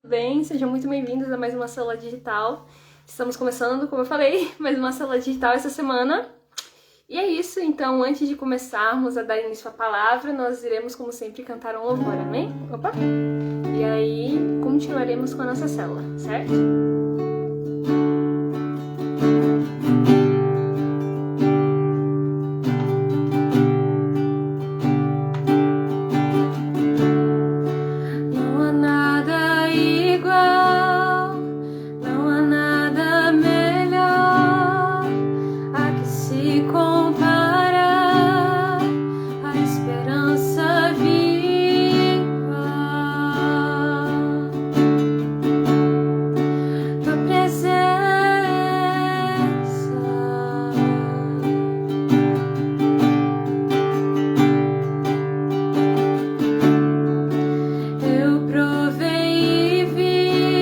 Tudo bem? Sejam muito bem-vindos a mais uma Célula Digital. Estamos começando, como eu falei, mais uma Célula Digital essa semana. E é isso, então, antes de começarmos a dar início à palavra, nós iremos, como sempre, cantar um louvor, amém? Opa! E aí, continuaremos com a nossa célula, certo? Não há nada igual, não há nada melhor a que se compara a esperança viva. Tua presença, eu provei e vi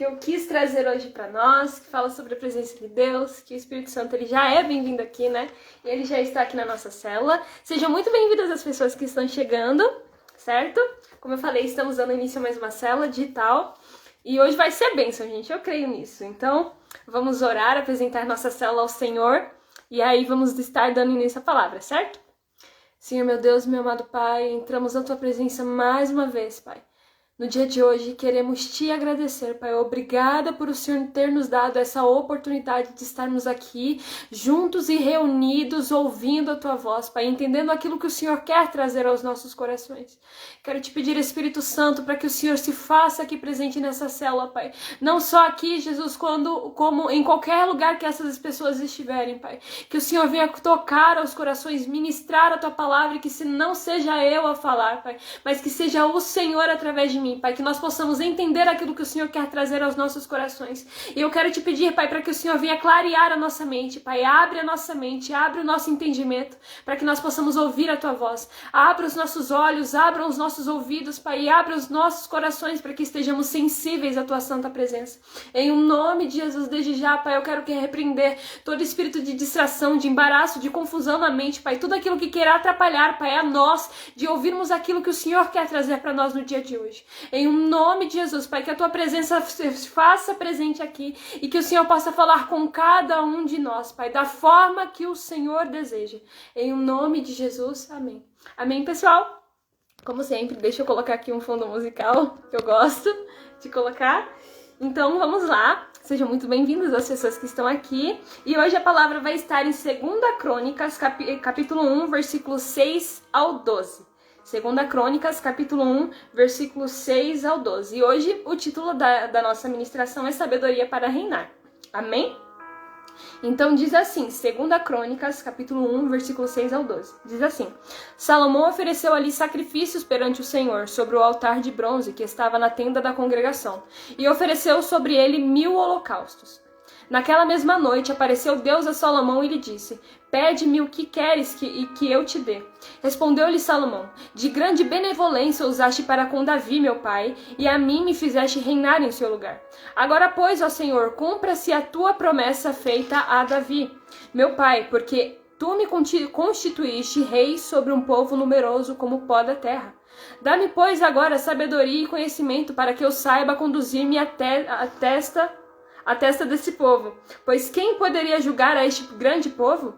que eu quis trazer hoje para nós, que fala sobre a presença de Deus, que o Espírito Santo ele já é bem-vindo aqui, né? E ele já está aqui na nossa célula. Sejam muito bem-vindas as pessoas que estão chegando, certo? Como eu falei, estamos dando início a mais uma célula digital. E hoje vai ser bênção, gente, eu creio nisso. Então, vamos orar, apresentar nossa célula ao Senhor. E aí vamos estar dando início à palavra, certo? Senhor, meu Deus, meu amado Pai, entramos na Tua presença mais uma vez, Pai. No dia de hoje, queremos Te agradecer, Pai. Obrigada por o Senhor ter nos dado essa oportunidade de estarmos aqui, juntos e reunidos, ouvindo a Tua voz, Pai, entendendo aquilo que o Senhor quer trazer aos nossos corações. Quero Te pedir, Espírito Santo, para que o Senhor se faça aqui presente nessa célula, Pai. Não só aqui, Jesus, como em qualquer lugar que essas pessoas estiverem, Pai. Que o Senhor venha tocar aos corações, ministrar a Tua palavra, e que se não seja eu a falar, Pai, mas que seja o Senhor através de mim, Pai, que nós possamos entender aquilo que o Senhor quer trazer aos nossos corações. E eu quero Te pedir, Pai, para que o Senhor venha clarear a nossa mente, Pai, abre a nossa mente, abre o nosso entendimento, para que nós possamos ouvir a Tua voz. Abra os nossos olhos, abra os nossos ouvidos, Pai, e abra os nossos corações para que estejamos sensíveis à Tua santa presença. Em nome de Jesus, desde já, Pai, eu quero repreender todo espírito de distração, de embaraço, de confusão na mente, Pai, tudo aquilo que queira atrapalhar, Pai, a nós de ouvirmos aquilo que o Senhor quer trazer para nós no dia de hoje. Em nome de Jesus, Pai, que a Tua presença se faça presente aqui e que o Senhor possa falar com cada um de nós, Pai, da forma que o Senhor deseja. Em nome de Jesus, amém. Amém, pessoal? Como sempre, deixa eu colocar aqui um fundo musical que eu gosto de colocar. Então, vamos lá. Sejam muito bem-vindos as pessoas que estão aqui. E hoje a palavra vai estar em 2 Crônicas, capítulo 1, versículos 6 ao 12. 2 Crônicas, capítulo 1, versículos 6 ao 12. E hoje o título da nossa ministração é Sabedoria para Reinar. Amém? Então diz assim, 2 Crônicas, capítulo 1, versículo 6 ao 12. Diz assim: Salomão ofereceu ali sacrifícios perante o Senhor, sobre o altar de bronze que estava na tenda da congregação, e ofereceu sobre ele 1000 holocaustos. Naquela mesma noite apareceu Deus a Salomão e lhe disse: Pede-me o que queres que eu te dê. Respondeu-lhe Salomão: De grande benevolência usaste para com Davi, meu pai, e a mim me fizeste reinar em seu lugar. Agora, pois, ó Senhor, cumpra-se a tua promessa feita a Davi, meu pai, porque tu me constituíste rei sobre um povo numeroso como o pó da terra. Dá-me, pois, agora sabedoria e conhecimento para que eu saiba conduzir-me a testa desse povo, pois quem poderia julgar a este grande povo?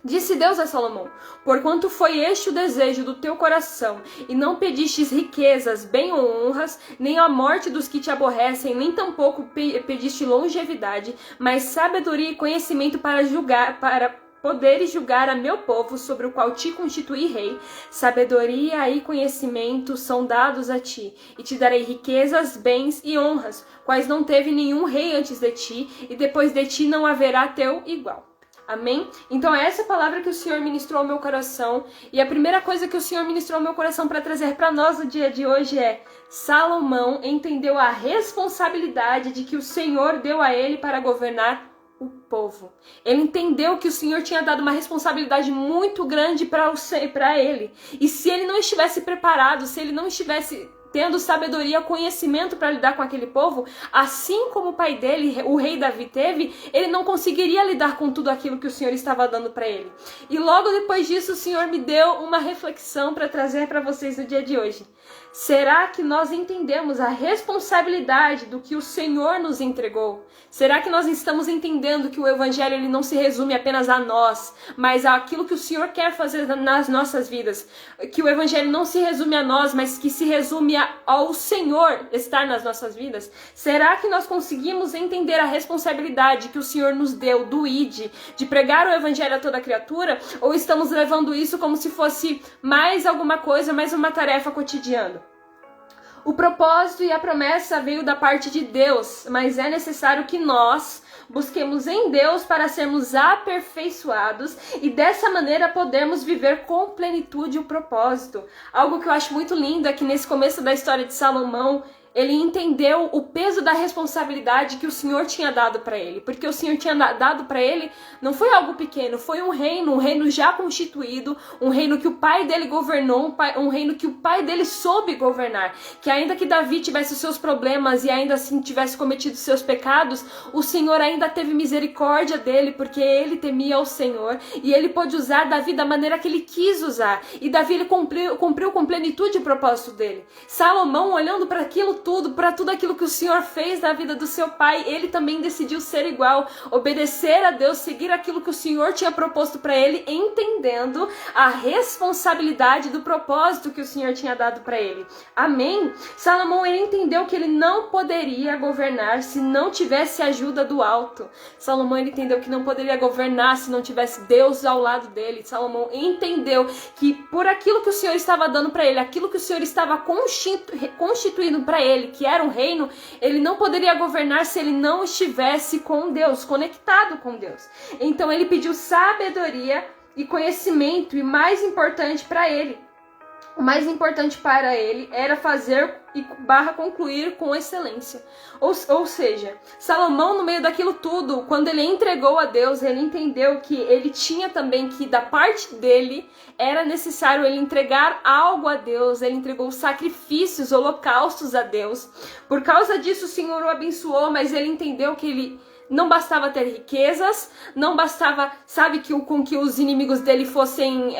Disse Deus a Salomão: Porquanto foi este o desejo do teu coração, e não pedistes riquezas, bem ou honras, nem a morte dos que te aborrecem, nem tampouco pediste longevidade, mas sabedoria e conhecimento para poderes julgar a meu povo, sobre o qual te constituí rei. Sabedoria e conhecimento são dados a ti, e te darei riquezas, bens e honras, quais não teve nenhum rei antes de ti, e depois de ti não haverá teu igual. Amém? Então é essa palavra que o Senhor ministrou ao meu coração, e a primeira coisa que o Senhor ministrou ao meu coração para trazer para nós no dia de hoje é: Salomão entendeu a responsabilidade de que o Senhor deu a ele para governar o povo. Ele entendeu que o Senhor tinha dado uma responsabilidade muito grande para ele. E se ele não estivesse preparado, se ele não estivesse tendo sabedoria, conhecimento para lidar com aquele povo, assim como o pai dele, o rei Davi, teve, ele não conseguiria lidar com tudo aquilo que o Senhor estava dando para ele. E logo depois disso, o Senhor me deu uma reflexão para trazer para vocês no dia de hoje. Será que nós entendemos a responsabilidade do que o Senhor nos entregou? Será que nós estamos entendendo que o Evangelho ele não se resume apenas a nós, mas àquilo que o Senhor quer fazer nas nossas vidas? Que o Evangelho não se resume a nós, mas que se resume ao Senhor estar nas nossas vidas? Será que nós conseguimos entender a responsabilidade que o Senhor nos deu do ID, de pregar o Evangelho a toda criatura? Ou estamos levando isso como se fosse mais alguma coisa, mais uma tarefa cotidiana? O propósito e a promessa veio da parte de Deus, mas é necessário que nós busquemos em Deus para sermos aperfeiçoados e dessa maneira podermos viver com plenitude o propósito. Algo que eu acho muito lindo é que nesse começo da história de Salomão, ele entendeu o peso da responsabilidade que o Senhor tinha dado para ele. Porque o Senhor tinha dado para ele, não foi algo pequeno, foi um reino já constituído, um reino que o pai dele governou, um reino que o pai dele soube governar. Que ainda que Davi tivesse os seus problemas e ainda assim tivesse cometido seus pecados, o Senhor ainda teve misericórdia dele, porque ele temia ao Senhor. E ele pôde usar Davi da maneira que ele quis usar. E Davi, ele cumpriu com plenitude o propósito dele. Salomão, olhando para aquilo tudo, para tudo aquilo que o Senhor fez na vida do seu pai, ele também decidiu ser igual, obedecer a Deus, seguir aquilo que o Senhor tinha proposto para ele, entendendo a responsabilidade do propósito que o Senhor tinha dado para ele. Amém? Salomão, ele entendeu que ele não poderia governar se não tivesse ajuda do alto. Salomão, ele entendeu que não poderia governar se não tivesse Deus ao lado dele. Salomão entendeu que por aquilo que o Senhor estava dando para ele, aquilo que o Senhor estava constituindo para ele, que era um reino, ele não poderia governar se ele não estivesse com Deus, conectado com Deus. Então ele pediu sabedoria e conhecimento, e mais importante para ele, o mais importante para ele era fazer e concluir com excelência. Ou seja, Salomão, no meio daquilo tudo, quando ele entregou a Deus, ele entendeu que ele tinha também que, da parte dele, era necessário ele entregar algo a Deus. Ele entregou sacrifícios, holocaustos a Deus. Por causa disso, o Senhor o abençoou, mas ele entendeu que ele não bastava ter riquezas, não bastava, sabe, com que os inimigos dele fossem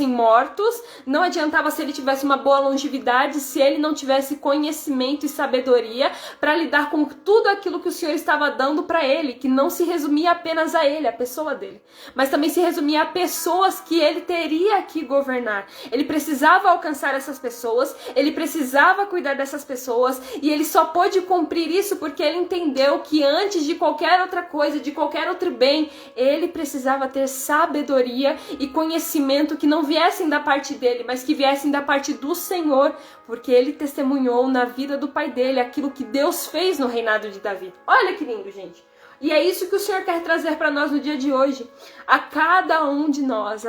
mortos, não adiantava se ele tivesse uma boa longevidade, se ele não tivesse conhecimento e sabedoria para lidar com tudo aquilo que o Senhor estava dando para ele, que não se resumia apenas a ele, a pessoa dele, mas também se resumia a pessoas que ele teria que governar. Ele precisava alcançar essas pessoas, ele precisava cuidar dessas pessoas, e ele só pôde cumprir isso porque ele entendeu que antes de qualquer outra coisa, de qualquer outro bem, ele precisava ter sabedoria e conhecimento que não viessem da parte dele, mas que viessem da parte do Senhor, porque ele testemunhou na vida do pai dele aquilo que Deus fez no reinado de Davi. Olha que lindo, gente! E é isso que o Senhor quer trazer para nós no dia de hoje. A cada um de nós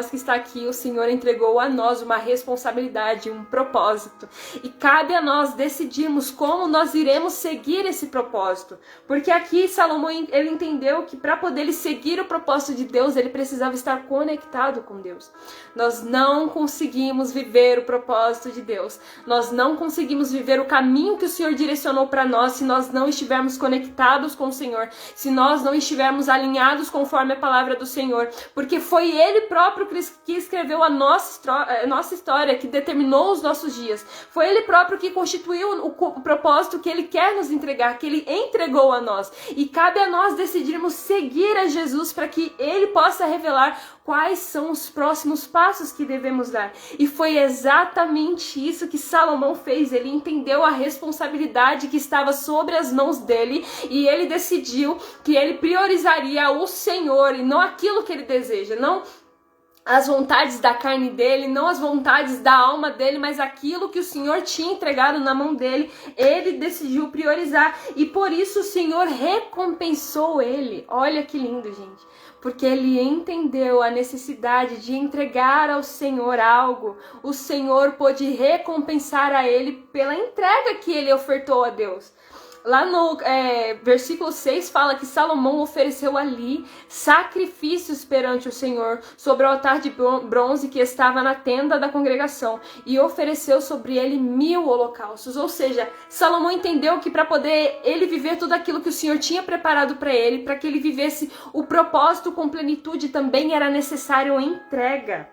que está aqui, o Senhor entregou a nós uma responsabilidade, um propósito. E cabe a nós decidirmos como nós iremos seguir esse propósito. Porque aqui Salomão, ele entendeu que para poder seguir o propósito de Deus, ele precisava estar conectado com Deus. Nós não conseguimos viver o propósito de Deus. Nós não conseguimos viver o caminho que o Senhor direcionou para nós se nós não estivermos conectados com o Senhor, se nós não estivermos alinhados conforme a palavra do Senhor, porque foi Ele próprio que escreveu a nossa história, que determinou os nossos dias. Foi Ele próprio que constituiu o propósito que Ele quer nos entregar, que Ele entregou a nós. E cabe a nós decidirmos seguir a Jesus para que Ele possa revelar quais são os próximos passos que devemos dar. E foi exatamente isso que Salomão fez. Ele entendeu a responsabilidade que estava sobre as mãos dele, e ele decidiu que ele priorizaria o Senhor e não aquilo que ele deseja, não as vontades da carne dele, não as vontades da alma dele, mas aquilo que o Senhor tinha entregado na mão dele, ele decidiu priorizar. E por isso o Senhor recompensou ele. Olha que lindo, gente. Porque ele entendeu a necessidade de entregar ao Senhor algo. O Senhor pôde recompensar a ele pela entrega que ele ofertou a Deus. Lá no versículo 6 fala que Salomão ofereceu ali sacrifícios perante o Senhor sobre o altar de bronze que estava na tenda da congregação, e ofereceu sobre ele 1000 holocaustos. Ou seja, Salomão entendeu que para poder ele viver tudo aquilo que o Senhor tinha preparado para ele, para que ele vivesse o propósito com plenitude, também era necessário entrega.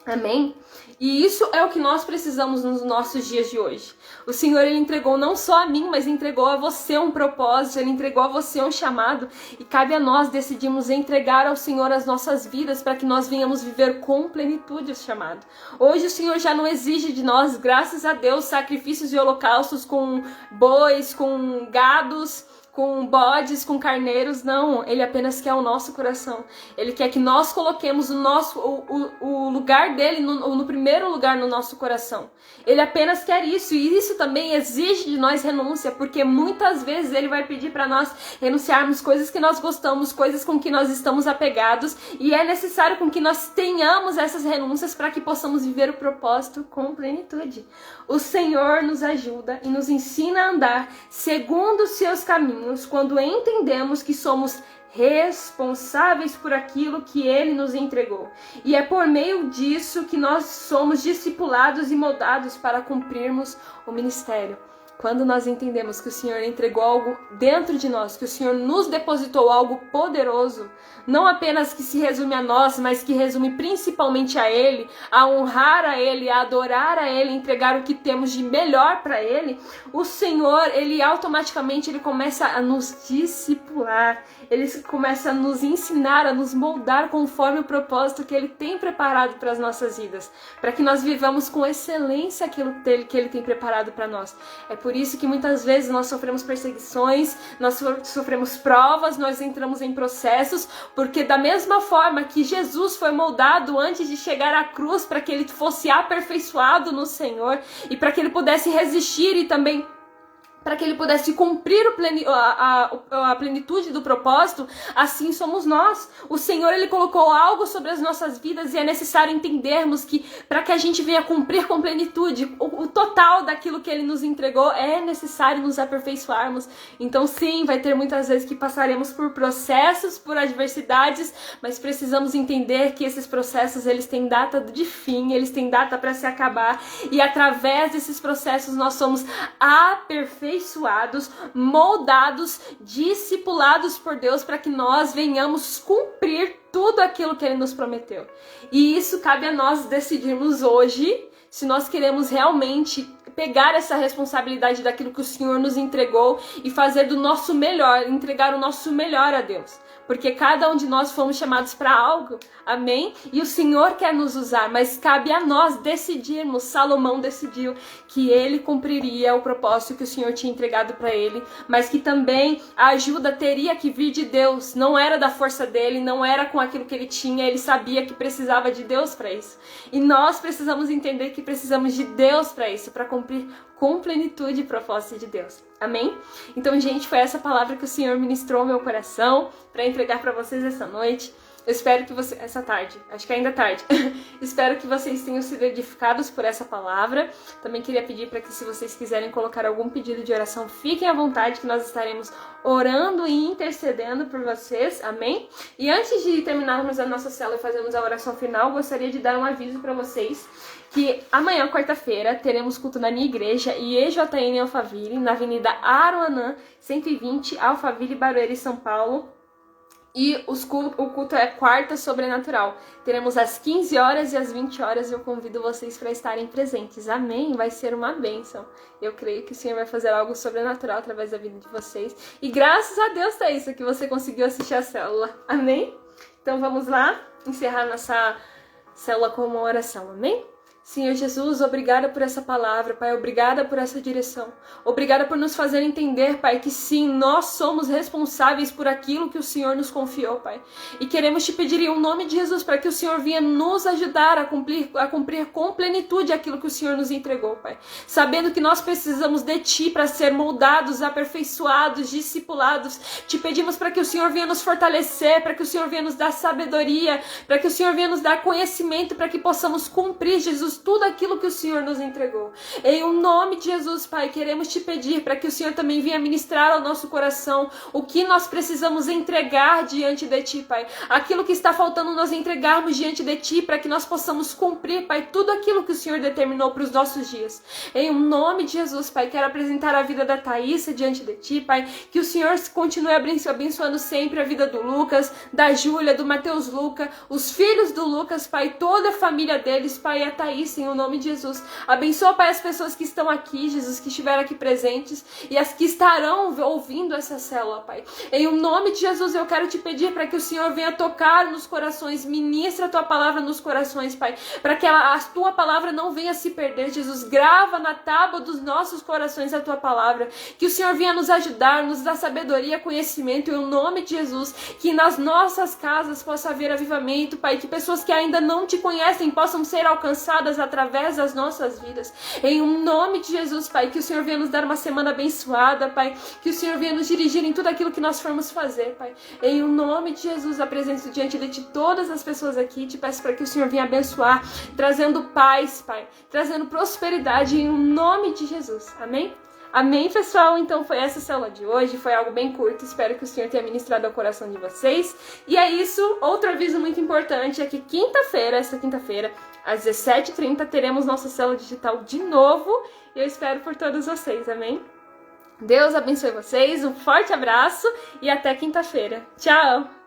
Amém? E isso é o que nós precisamos nos nossos dias de hoje. O Senhor, ele entregou não só a mim, mas entregou a você um propósito, ele entregou a você um chamado, e cabe a nós decidirmos entregar ao Senhor as nossas vidas para que nós venhamos viver com plenitude o chamado. Hoje o Senhor já não exige de nós, graças a Deus, sacrifícios e holocaustos com bois, com gados, com bodes, com carneiros, não. Ele apenas quer o nosso coração. Ele quer que nós coloquemos o lugar dele no primeiro lugar no nosso coração. Ele apenas quer isso, e isso também exige de nós renúncia, porque muitas vezes ele vai pedir para nós renunciarmos coisas que nós gostamos, coisas com que nós estamos apegados, e é necessário com que nós tenhamos essas renúncias para que possamos viver o propósito com plenitude. O Senhor nos ajuda e nos ensina a andar segundo os seus caminhos quando entendemos que somos responsáveis por aquilo que Ele nos entregou. E é por meio disso que nós somos discipulados e moldados para cumprirmos o ministério. Quando nós entendemos que o Senhor entregou algo dentro de nós, que o Senhor nos depositou algo poderoso, não apenas que se resume a nós, mas que resume principalmente a Ele, a honrar a Ele, a adorar a Ele, entregar o que temos de melhor para Ele, o Senhor, Ele automaticamente começa a nos discipular, Ele começa a nos ensinar, a nos moldar conforme o propósito que Ele tem preparado para as nossas vidas, para que nós vivamos com excelência aquilo que Ele tem preparado para nós. É por isso que muitas vezes nós sofremos perseguições, nós sofremos provas, nós entramos em processos, porque da mesma forma que Jesus foi moldado antes de chegar à cruz para que ele fosse aperfeiçoado no Senhor e para que ele pudesse resistir e também para que ele pudesse cumprir a plenitude do propósito, assim somos nós. O Senhor, Ele colocou algo sobre as nossas vidas e é necessário entendermos que para que a gente venha cumprir com plenitude o total daquilo que Ele nos entregou, é necessário nos aperfeiçoarmos. Então sim, vai ter muitas vezes que passaremos por processos, por adversidades, mas precisamos entender que esses processos, eles têm data de fim, eles têm data para se acabar, e através desses processos nós somos aperfeiçoados, moldados, discipulados por Deus para que nós venhamos cumprir tudo aquilo que Ele nos prometeu. E isso cabe a nós decidirmos hoje se nós queremos realmente pegar essa responsabilidade daquilo que o Senhor nos entregou e fazer do nosso melhor, entregar o nosso melhor a Deus. Porque cada um de nós fomos chamados para algo, amém? E o Senhor quer nos usar, mas cabe a nós decidirmos. Salomão decidiu que ele cumpriria o propósito que o Senhor tinha entregado para ele, mas que também a ajuda teria que vir de Deus. Não era da força dele, não era com aquilo que ele tinha, ele sabia que precisava de Deus para isso. E nós precisamos entender que precisamos de Deus para isso, para cumprir com plenitude o propósito de Deus. Amém? Então, gente, foi essa palavra que o Senhor ministrou ao meu coração para entregar para vocês essa noite. Eu espero que vocês... Essa tarde, acho que ainda é tarde. Espero que vocês tenham sido edificados por essa palavra. Também queria pedir para que, se vocês quiserem colocar algum pedido de oração, fiquem à vontade, que nós estaremos orando e intercedendo por vocês. Amém? E antes de terminarmos a nossa célula e fazermos a oração final, gostaria de dar um aviso para vocês que amanhã, quarta-feira, teremos culto na minha igreja, IEJN Alphaville, na Avenida Aruanã, 120, Alphaville, Barueri, São Paulo. E o culto é quarta sobrenatural. Teremos às 15 horas e às 20 horas. Eu convido vocês para estarem presentes. Amém? Vai ser uma bênção. Eu creio que o Senhor vai fazer algo sobrenatural através da vida de vocês. E graças a Deus, Thaísa, que você conseguiu assistir a célula. Amém? Então vamos lá encerrar nossa célula com uma oração. Amém? Senhor Jesus, obrigada por essa palavra, Pai, obrigada por essa direção, obrigada por nos fazer entender, Pai, que sim, nós somos responsáveis por aquilo que o Senhor nos confiou, Pai, e queremos te pedir em um nome de Jesus para que o Senhor venha nos ajudar a cumprir com plenitude aquilo que o Senhor nos entregou, Pai, sabendo que nós precisamos de Ti para ser moldados, aperfeiçoados, discipulados. Te pedimos para que o Senhor venha nos fortalecer, para que o Senhor venha nos dar sabedoria, para que o Senhor venha nos dar conhecimento, para que possamos cumprir, Jesus, tudo aquilo que o Senhor nos entregou. Em o nome de Jesus, Pai, queremos te pedir para que o Senhor também venha ministrar ao nosso coração o que nós precisamos entregar diante de Ti, Pai. Aquilo que está faltando nós entregarmos diante de Ti, para que nós possamos cumprir, Pai, tudo aquilo que o Senhor determinou para os nossos dias. Em o nome de Jesus, Pai, quero apresentar a vida da Thaísa diante de Ti, Pai, que o Senhor continue abençoando sempre a vida do Lucas, da Júlia, do Mateus Luca, os filhos do Lucas, Pai, toda a família deles, Pai, a Thaísa isso em o nome de Jesus. Abençoa, Pai, as pessoas que estão aqui, Jesus, que estiveram aqui presentes e as que estarão ouvindo essa célula, Pai. Em o nome de Jesus, eu quero te pedir para que o Senhor venha tocar nos corações, ministra a tua palavra nos corações, Pai, para que a tua palavra não venha se perder, Jesus. Grava na tábua dos nossos corações a tua palavra, que o Senhor venha nos ajudar, nos dar sabedoria, conhecimento, em o nome de Jesus, que nas nossas casas possa haver avivamento, Pai, que pessoas que ainda não te conhecem possam ser alcançadas através das nossas vidas, em o nome de Jesus, Pai, que o Senhor venha nos dar uma semana abençoada, Pai, que o Senhor venha nos dirigir em tudo aquilo que nós formos fazer, Pai, em o nome de Jesus. Apresento diante de ti todas as pessoas aqui, te peço para que o Senhor venha abençoar, trazendo paz, Pai, trazendo prosperidade, em o nome de Jesus, amém? Amém, pessoal? Então foi essa a célula de hoje, foi algo bem curto, espero que o Senhor tenha ministrado ao coração de vocês. E é isso, outro aviso muito importante é que esta quinta-feira, às 17h30, teremos nossa célula digital de novo, e eu espero por todos vocês, amém? Deus abençoe vocês, um forte abraço e até quinta-feira. Tchau!